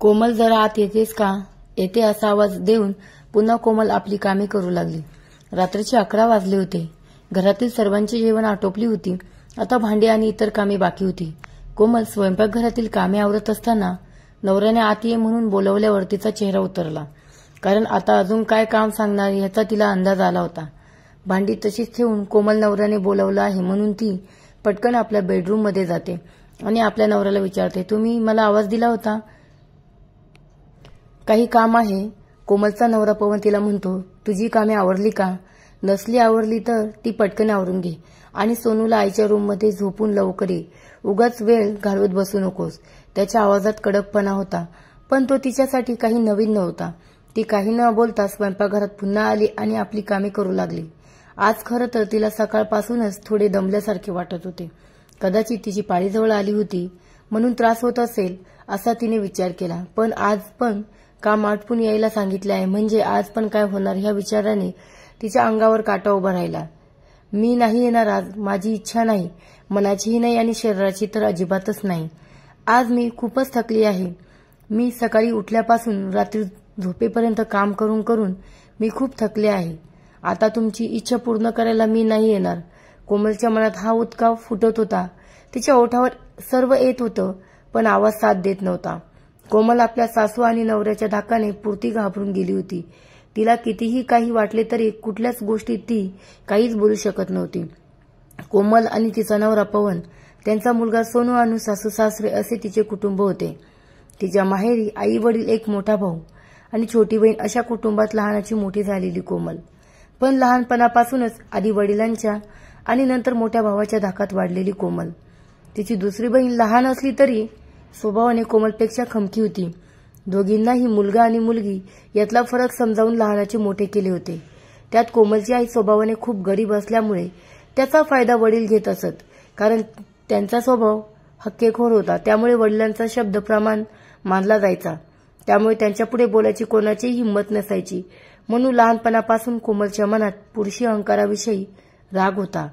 कोमल जरा आत येतेस का? येते असा आवाज देऊन पुन्हा कोमल आपली कामे करू लागली. रात्रीचे 11 वाजले होते. घरातील सर्वांची जेवण आटोपली होती. आता भांडी आणि इतर कामे बाकी होती. कोमल स्वयंपाकघरातील कामे आवरत असताना नवऱ्याने आत ये म्हणून बोलवल्यावर तिचा चेहरा उतरला. कारण आता अजून काय काम सांगणार याचा तिला अंदाज आला होता. भांडी तशीच ठेवून कोमल नवऱ्याने बोलवलं आहे म्हणून ती पटकन आपल्या बेडरूममध्ये जाते आणि आपल्या नवऱ्याला विचारते, तुम्ही मला आवाज दिला होता, काही काम आहे? कोमलचा नवरा पवन तिला म्हणतो, तुझी कामे आवरली का? नसली आवरली तर ती पटकन आवरून घे आणि सोनूला आईच्या रूममध्ये झोपून लवकर ये. उगाच वेळ घालवत बसू नकोस. त्याच्या आवाजात कडकपणा होता, पण तो तिच्यासाठी काही नवीन नव्हता. ती काही न बोलता स्वयंपाकघरात पुन्हा आली आणि आपली कामे करू लागली. आज खरं तर तिला सकाळपासूनच थोडे दमल्यासारखे वाटत होते. कदाचित तिची पाळी जवळ आली होती म्हणून त्रास होत असेल असा तिने विचार केला. पण आज पण काम आटपून यायला सांगितले आहे म्हणजे आज पण काय होणार ह्या विचाराने तिच्या अंगावर काटा उभा राहिला. मी नाही येणार आज. माझी इच्छा नाही, मनाचीही नाही आणि शरीराची तर अजिबातच नाही. आज मी खूपच थकली आहे. मी सकाळी उठल्यापासून रात्री झोपेपर्यंत काम करून करून मी खूप थकले आहे. आता तुमची इच्छा पूर्ण करायला मी नाही येणार. कोमलच्या मनात हा उद्गार फुटत होता. तिच्या ओठावर सर्व येत होतं पण आवाज साथ देत नव्हता. कोमल आपल्या सासू आणि नवऱ्याच्या धाकाने पुरती घाबरून गेली होती. तिला कितीही काही वाटले तरी कुठल्याच गोष्टीत ती काहीच बोलू शकत नव्हती. कोमल आणि तिचा नवरा पवन, त्यांचा मुलगा सोनू आणि सासू सासरे असे तिचे कुटुंब होते. तिच्या माहेरी आई वडील, एक मोठा भाऊ आणि छोटी बहीण अशा कुटुंबात लहानाची मोठी झालेली कोमल. पण लहानपणापासूनच आधी वडिलांच्या आणि नंतर मोठ्या भावाच्या धाकात वाढलेली कोमल. तिची दुसरी बहीण लहान असली तरी स्वभावाने कोमलपेक्षा खमकी होती. दोघींनाही मुलगा आणि मुलगी यातला फरक समजावून लहानाचे मोठे केले होते. त्यात कोमलची आई स्वभावाने खूप गरीब असल्यामुळे त्याचा फायदा वडील घेत असत. कारण त्यांचा स्वभाव हक्केखोर होता, त्यामुळे वडिलांचा शब्द प्रमाण मानला जायचा. त्यामुळे त्यांच्यापुढे बोलायची कोणाचीही हिंमत नसायची. म्हणून लहानपणापासून कोमलच्या मनात पुरुषी अहंकाराविषयी राग होता.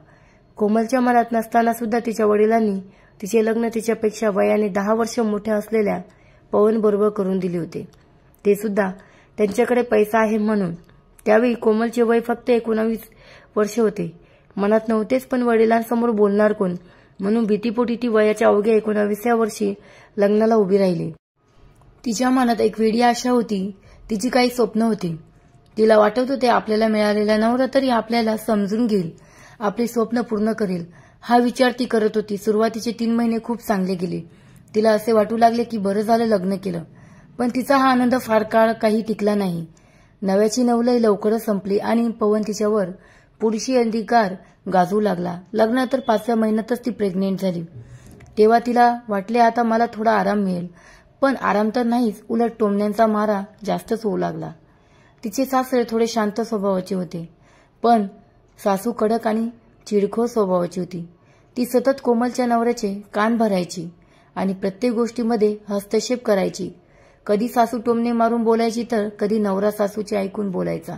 कोमलच्या मनात नसताना सुद्धा तिच्या वडिलांनी तिचे लग्न तिच्यापेक्षा वयाने 10 वर्ष मोठ्या असलेल्या पवन बरोबर करून दिले होते. ते सुद्धा त्यांच्याकडे पैसा आहे म्हणून. त्यावेळी कोमलचे वय फक्त 19 वर्ष होते. मनात नव्हतेच पण वडिलांसमोर बोलणार कोण म्हणून भीतीपोटी ती वयाच्या अवघ्या 19व्या वर्षी लग्नाला उभी राहिली. तिच्या मनात एक वेडी आशा होती. तिची काही स्वप्न होती. तिला वाटत होते आपल्याला मिळालेला नवरा तरी आपल्याला समजून घेईल, आपली स्वप्न पूर्ण करेल. हा विचार ती करत होती. सुरुवातीचे 3 महिने खूप चांगले गेले. तिला असे वाटू लागले की बरं झालं लग्न केलं. पण तिचा हा आनंद फार काळ काही टिकला नाही. नव्याची नवलाई लवकरच संपली आणि पवन तिच्यावर पुरुषी अधिकार गाजवू लागला. लग्नानंतर 5व्या महिन्यातच ती प्रेग्नेंट झाली. तेव्हा तिला वाटले आता मला थोडा आराम मिळेल. पण आराम तर नाहीच, उलट टोमण्यांचा मारा जास्तच होऊ लागला. तिचे सासरे थोडे शांत स्वभावाचे होते पण सासू कडक आणि चिडखोर स्वभावाची होती. ती सतत कोमलच्या नवऱ्याचे कान भरायची आणि प्रत्येक गोष्टीमध्ये हस्तक्षेप करायची. कधी सासू टोमणे मारून बोलायची तर कधी नवरा सासूचे ऐकून बोलायचा.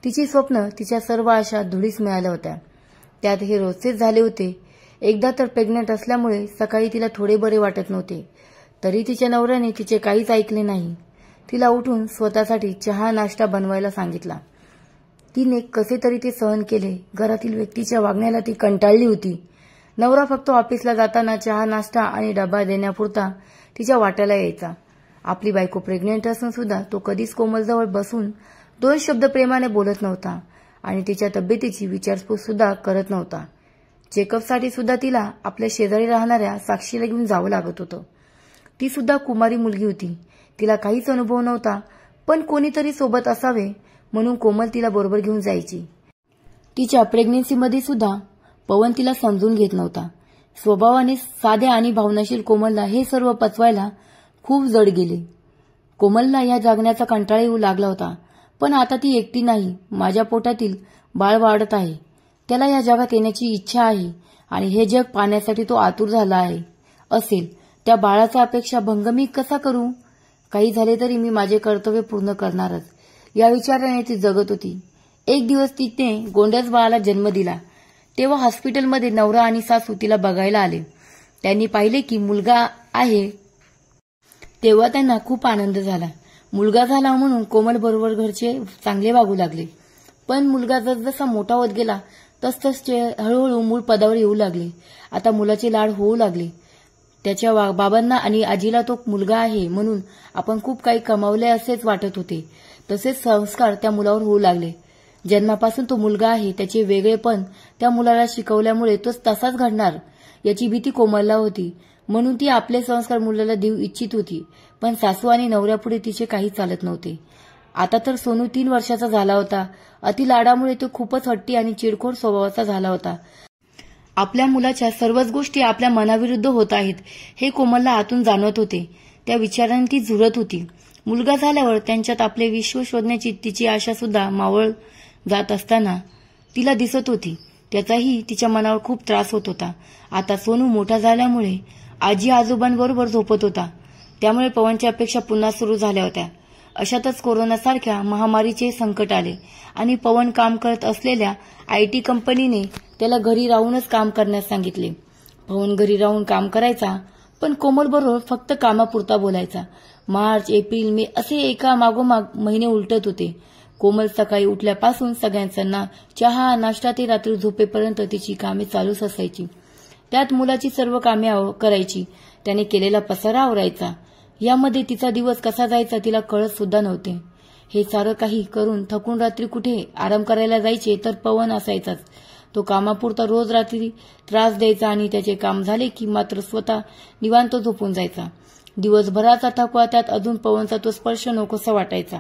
तिची स्वप्न, तिच्या सर्व आशा धुळीस मिळाल्या होत्या. त्यात हे रोजचेच झाले होते. एकदा तर प्रेग्नंट असल्यामुळे सकाळी तिला थोडे बरे वाटत नव्हते. तरी तिच्या नवऱ्याने तिचे काहीच ऐकले नाही. तिला उठून स्वतःसाठी चहा नाश्ता बनवायला सांगितला. तिने कसे तरी ते सहन केले. घरातील व्यक्तीच्या वागण्याला ती कंटाळली होती. नवरा फक्त ऑफिसला जाताना चहा नाश्ता आणि डबा देण्यापुरता तिच्या वाट्याला यायचा. आपली बायको प्रेग्नेंट असून सुद्धा तो कधीच कोमलजवळ बसून 2 शब्द प्रेमाने बोलत नव्हता आणि तिच्या तब्येतीची विचारपूस सुद्धा करत नव्हता. चेकअपसाठी सुद्धा तिला आपल्या शेजारी राहणाऱ्या साक्षीला घेऊन जावं लागत होतं. ती सुद्धा कुमारी मुलगी होती. तिला काहीच अनुभव नव्हता पण कोणीतरी सोबत असावे म्हणून कोमल तिला बरोबर घेऊन जायची. तिच्या प्रेग्नन्सीमध्ये सुद्धा पवन तिला समजून घेत नव्हता. स्वभावाने साध्या आणि भावनाशील कोमलला हे सर्व पचवायला खूप जड गेले. कोमलला या जगण्याचा कंटाळा येऊ लागला होता. पण आता ती एकटी नाही. माझ्या पोटातील बाळ वाढत आहे. त्याला या जगात येण्याची इच्छा आहे आणि हे जग पाहण्यासाठी तो आतुर झाला आहे. असेल त्या बाळाचा अपेक्षा भंग मी कसा करू? काही झाले तरी मी माझे कर्तव्य पूर्ण करणारच या विचाराने ती जगत होती. एक दिवस तिने गोंड्याच बाळाला जन्म दिला. तेव्हा हॉस्पिटलमध्ये नवरा आणि सासू तिला बघायला आले. त्यांनी पाहिले की मुलगा आहे तेव्हा त्यांना खूप आनंद झाला. मुलगा झाला म्हणून कोमल बरोबर घरचे चांगले वागू लागले. पण मुलगा जसजसा मोठा होत गेला तसतसे हळूहळू मूळ पदावर येऊ लागले. आता मुलाचे लाड होऊ लागले. त्याच्या बाबांना आणि आजीला तो मुलगा आहे म्हणून आपण खूप काही कमावले असेच वाटत होते. तसेच संस्कार त्या मुलावर होऊ लागले. जन्मापासून तो मुलगा आहे त्याचे वेगळेपण त्या मुलाला शिकवल्यामुळे तो तसाच घडणार याची भीती कोमलला होती. म्हणून ती आपले संस्कार मुलाला देऊ इच्छित होती. पण सासू आणि नवऱ्यापुढे तिचे काही चालत नव्हते. आता तर सोनू 3 वर्षाचा झाला होता. अति लाडामुळे तो खूपच हट्टी आणि चिडखोर स्वभावाचा झाला होता. आपल्या मुलाच्या सर्वच गोष्टी आपल्या मनाविरुद्ध होत आहेत हे कोमलला आतून जाणवत होते. त्या विचारांनी ती झुरत होती. मुलगा झाल्यावर त्यांच्यात आपले विश्व शोधण्याची तिची आशा सुद्धा मावळ जात असताना तिला दिसत होती. त्याचाही तिच्या मनावर खूप त्रास होत होता. आता सोनू मोठा झाल्यामुळे आजी आजोबांबरोबर झोपत होता. त्यामुळे पवनच्या अपेक्षा पुन्हा सुरू झाल्या होत्या. अशातच कोरोनासारख्या महामारीचे संकट आले आणि पवन काम करत असलेल्या IT कंपनीने त्याला घरी राहूनच काम करण्यास सांगितले. पवन घरी राहून काम करायचा, पण कोमल बरोबर फक्त कामापुरता बोलायचा. मार्च, एप्रिल, मे असे एका मागोमाग महिने उलटत होते. कोमल सकाळी उठल्यापासून सगळ्यांना चहा नाश्ता ते रात्री झोपेपर्यंत तिची कामे चालूच असायची. त्यात मुलाची सर्व कामे करायची. त्याने केलेला पसारा आवरायचा. यामध्ये तिचा दिवस कसा जायचा तिला कळत सुद्धा नव्हते. हे सारं काही करून थकून रात्री कुठे आराम करायला जायचे तर पवन असायचाच. तो कामापुरता रोज रात्री त्रास द्यायचा आणि त्याचे काम झाले की मात्र स्वतः निवांत झोपून जायचा. दिवसभराचा थकवा त्यात अजून पवनचा तो स्पर्श नकोसा वाटायचा.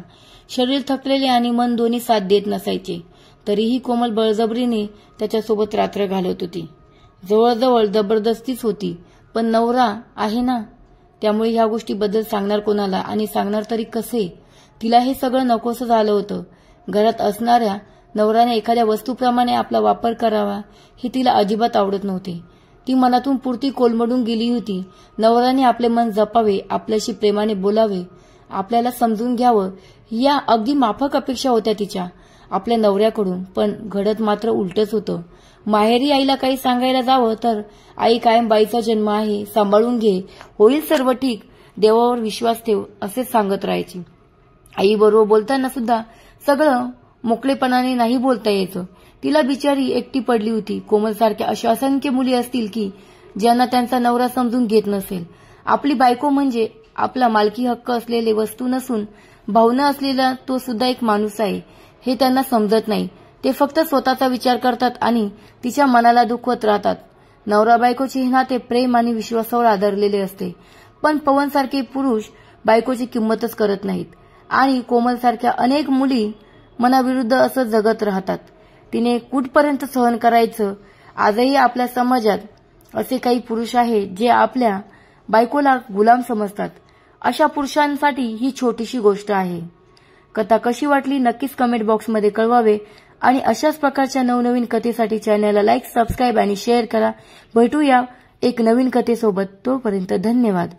शरीर थकलेले आणि मन दोन्ही साथ देत नसायचे. तरीही कोमल बळजबरीने त्याच्यासोबत रात्र घालवत होती. जवळजवळ जबरदस्तीच होती. पण नवरा आहे ना, त्यामुळे ह्या गोष्टीबद्दल सांगणार कोणाला आणि सांगणार तरी कसे. तिला हे सगळं नकोसं झालं होतं. घरात असणाऱ्या नवऱ्याने एखाद्या वस्तूप्रमाणे आपला वापर करावा हे तिला अजिबात आवडत नव्हते. ती मनातून पुरती कोलमडून गेली होती. नवऱ्याने आपले मन जपावे, आपल्याशी प्रेमाने बोलावे, आपल्याला समजून घ्यावं या अगदी माफक अपेक्षा होत्या तिच्या आपल्या नवऱ्याकडून. पण घडत मात्र उलटच होतं. माहेरी आईला काही सांगायला जावं तर आई कायम बाईचा जन्म आहे, सांभाळून घे, होईल सर्व ठीक, देवावर विश्वास ठेव असेच सांगत राहायची. आई बरोबर बोलताना सुद्धा सगळं मोकळेपणाने नाही बोलता यायचं. तिला बिचारी एकटी पडली होती. कोमलसारख्या अशा असंख्य मुली असतील की ज्यांना त्यांचा नवरा समजून घेत नसेल. आपली बायको म्हणजे आपला मालकी हक्क असलेले वस्तू नसून भावना असलेला तो सुद्धा एक माणूस आहे हे त्यांना समजत नाही. ते फक्त स्वतःचा विचार करतात आणि तिच्या मनाला दुखवत राहतात. नवरा बायकोचे हे नाते प्रेम आणि विश्वासावर आधारलेले असते. पण पवनसारखे पुरुष बायकोची किंमतच करत नाहीत आणि कोमलसारख्या अनेक मुली मनाविरुद्ध असं जगत राहतात. तिने कुठपर्यंत सहन करायचं. आजही आपल्या समाजात असे काही पुरुष आहेत जे आपल्या बायकोला गुलाम समजतात. अशा पुरुषांसाठी ही छोटीशी गोष्ट आहे. कथा कशी वाटली नक्कीच कमेंट बॉक्समध्ये कळवावे आणि अशाच प्रकारच्या नवनवीन कथेसाठी चॅनलला लाईक, सबस्क्राईब आणि शेअर करा. भेटूया एक नवीन कथेसोबत. तोपर्यंत धन्यवाद.